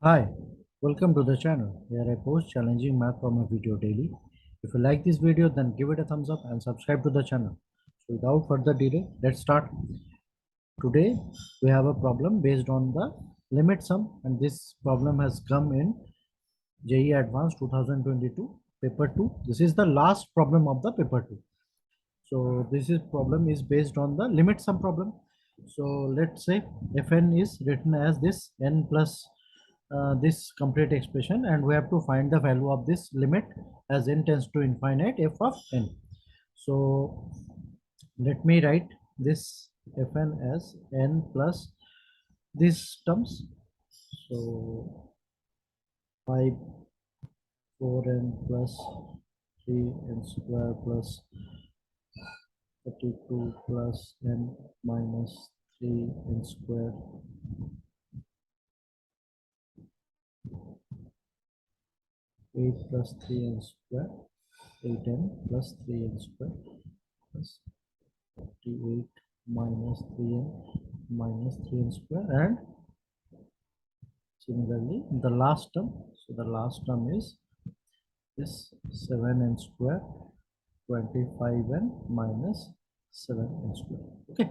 Hi, welcome to the channel where I post challenging math problem video daily. If you like this video, then give it a thumbs up and subscribe to the channel. So without further delay, let's start. Today we have a problem based on the limit sum, and this problem has come in JEE Advanced 2022 paper 2. This is the last problem of the paper 2. So this is problem is based on the limit sum problem. So let's say fn is written as this n plus this complete expression, and we have to find the value of this limit as n tends to infinite f of n. So let me write this fn as n plus these terms. So 5 4n plus 3n square plus 32 plus n minus 3n square 8 plus 3n square 8n plus 3n square plus 48 minus 3n minus 3n square, and similarly the last term. So the last term is this 7n square 25n minus 7n square. Okay,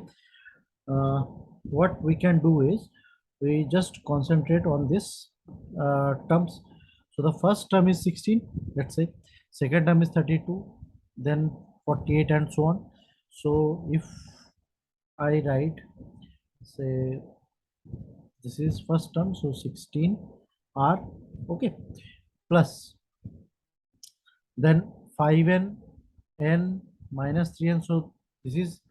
what we can do is we just concentrate on this terms. So the first term is 16, let's say. Second term is 32, then 48, and so on. So if I write, say, this is first term, so 16 r, okay, plus then 5n n minus 3n. So this is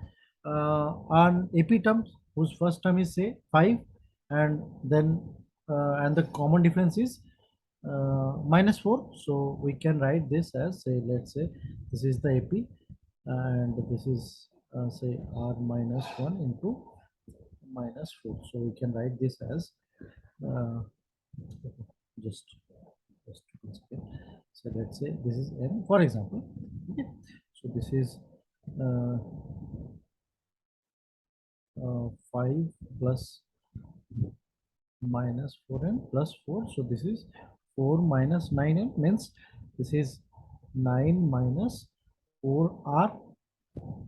on ap terms whose first term is, say, 5, and then and the common difference is minus 4. So we can write this as, say, let's say this is the ap, and this is say r minus 1 into minus 4. So we can write this as uh, just once again. So let's say this is n, for example. Okay, so this is uh, 5 plus minus 4n plus 4. So this is 4 minus 9n, means this is 9 minus 4r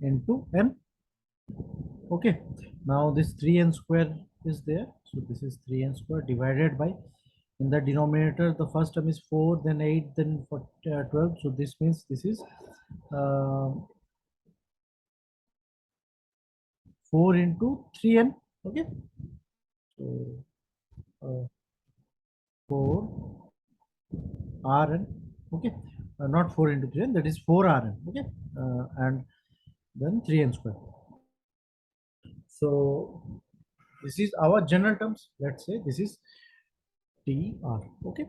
into n. Okay, now this 3n square is there. So this is 3n square divided by, in the denominator the first term is 4, then 8, then 12. So this means this is uh, 4 into 3n. Okay, so uh, 4 rn. Okay, not 4 into 3n, that is 4 rn. Okay, and then 3n square. So this is our general terms. Let's say this is tr. Okay,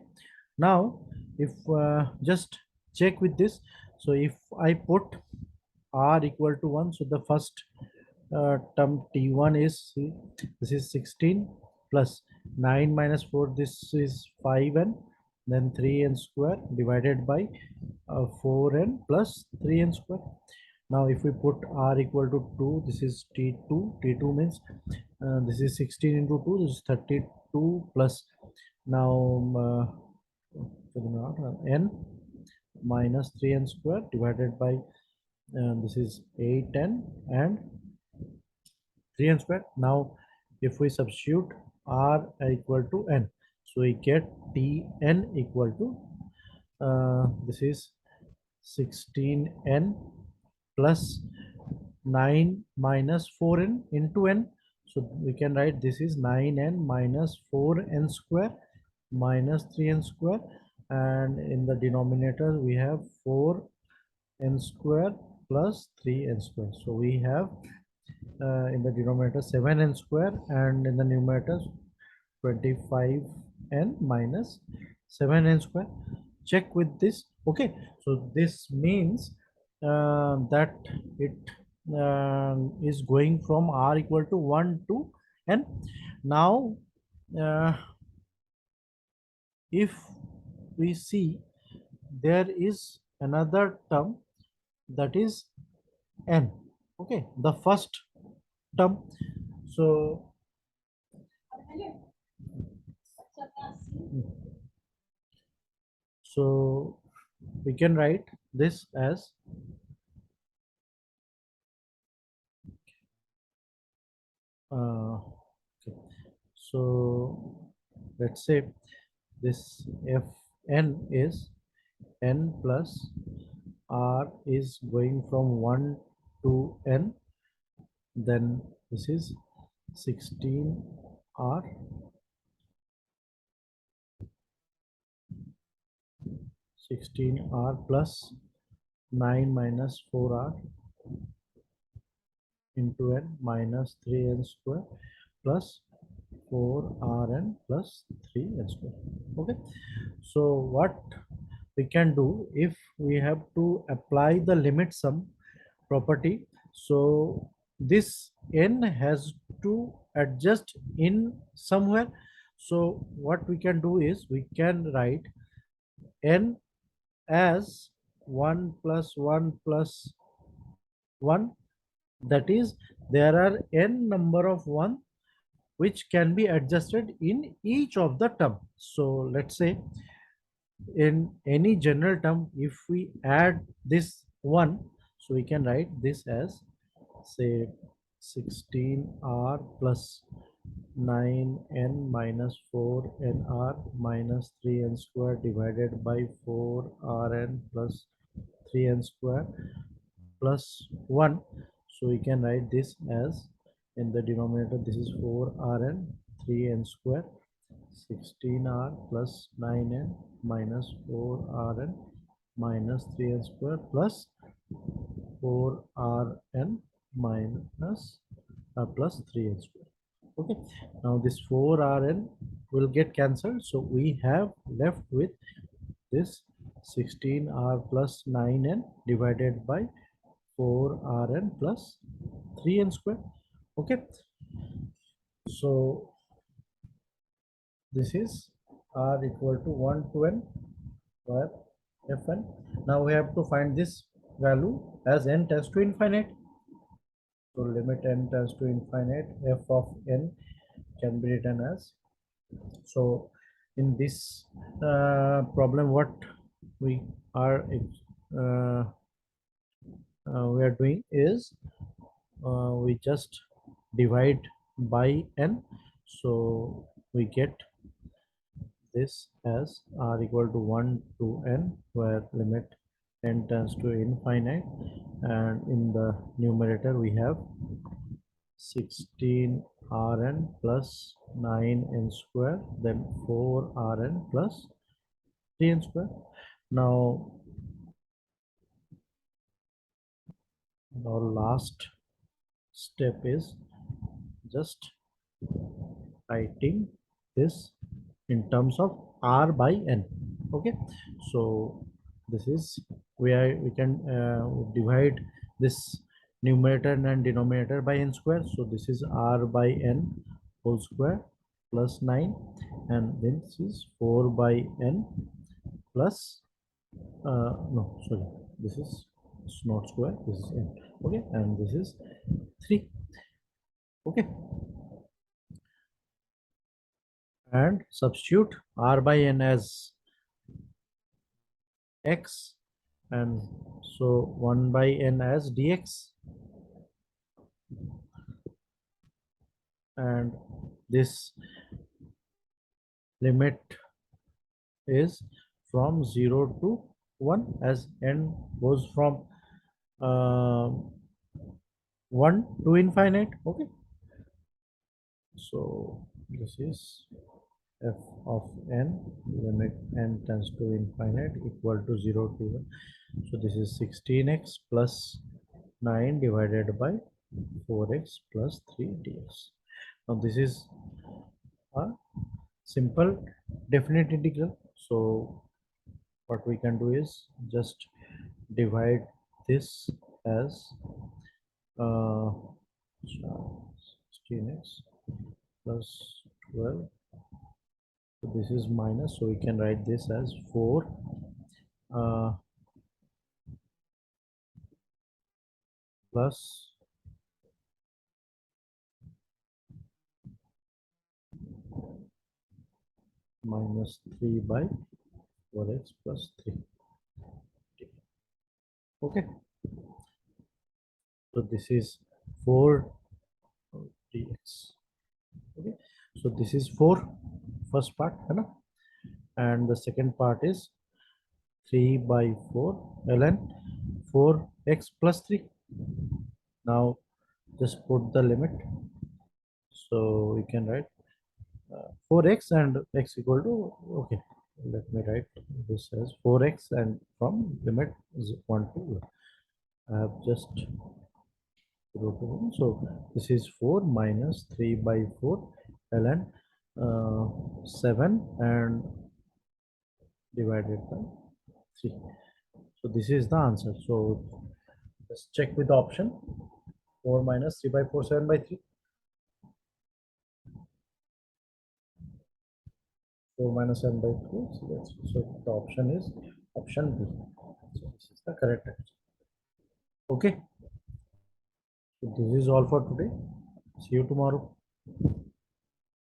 now if just check with this. So if I put r equal to 1, so the first term t1 is, see, this is 16 plus 9 minus 4, this is 5n, then 3n square divided by 4n plus 3n square. Now if we put r equal to 2, this is t2. T2 means this is 16 into 2, this is 32 plus, now n minus 3n square divided by this is 8n and 3n square. Now if we substitute r equal to n, so we get tn equal to this is 16n plus 9 minus 4n into n. So we can write this is 9n minus 4n square minus 3n square, and in the denominator we have 4n square plus 3n square. So we have in the denominator 7n square, and in the numerator 25n minus 7n square. Check with this. Okay, so this means that it is going from r equal to 1 to n. Now if we see, there is another term, that is n. Okay, the first term. So So we can write this as okay. So let's say this fn is n plus r is going from 1 to n, then this is 16r, 16r plus 9 minus 4r into n minus 3n square plus 4rn plus 3n square. Okay, so what we can do, if we have to apply the limit sum property, so this n has to adjust in somewhere. So what we can do is we can write n as 1 plus 1 plus 1, that is there are n number of 1 which can be adjusted in each of the term. So let's say in any general term, if we add this 1, so we can write this as, say, 16r plus 9n minus 4nr minus 3n square divided by 4rn plus 3n square plus 1. So we can write this as, in the denominator, this is 4rn 3n square, 16r plus 9n minus 4rn minus 3n square plus 4rn minus plus 3n square. Okay, now this 4rn will get cancelled, so we have left with this 16r plus 9n divided by 4rn plus 3n square. Okay, so this is r equal to 1 to n where fn. Now we have to find this value as n tends to infinite. So limit n tends to infinite, f of n can be written as, so in this problem what we are uh, we are doing is we just divide by n, so we get this as r equal to 1 to n where limit n tends to infinite, and in the numerator we have 16rn plus 9n square, then 4rn plus 3n square. Now our last step is just writing this in terms of r by n. Okay, so this is where we can divide this numerator and denominator by n square, so this is r by n whole square plus 9, and then this is 4 by n plus no, sorry, this is, it's not square, this is n. Okay, and this is 3. Okay, and substitute r by n as x, and so 1 by n as dx, and this limit is from 0 to 1 as n goes from uh, 1 to infinite. Okay, so this is f of n, limit n tends to infinite equal to 0 to 1, so this is 16x plus 9 divided by 4x plus 3 dx. Now this is a simple definite integral, so what we can do is just divide this as 16x plus 12, so this is minus, so we can write this as 4 uh, plus minus 3 by 4x plus 3. Okay, so this is 4 dx. Okay, so this is 4 first part, है ना? And the second part is 3 by 4 ln 4x plus 3. Now just put the limit, so we can write 4x and x equal to, okay, let me write this as 4x and from limit is 1 to, I have just wrote it in. So this is 4 minus 3 by 4 ln 7 and divided by 3. So this is the answer. So just check with the option. 4 minus 3 by 4, 7 by 3. 4 minus 7 by 3. So the option is option B. So this is the correct answer. Okay. So this is all for today. See you tomorrow.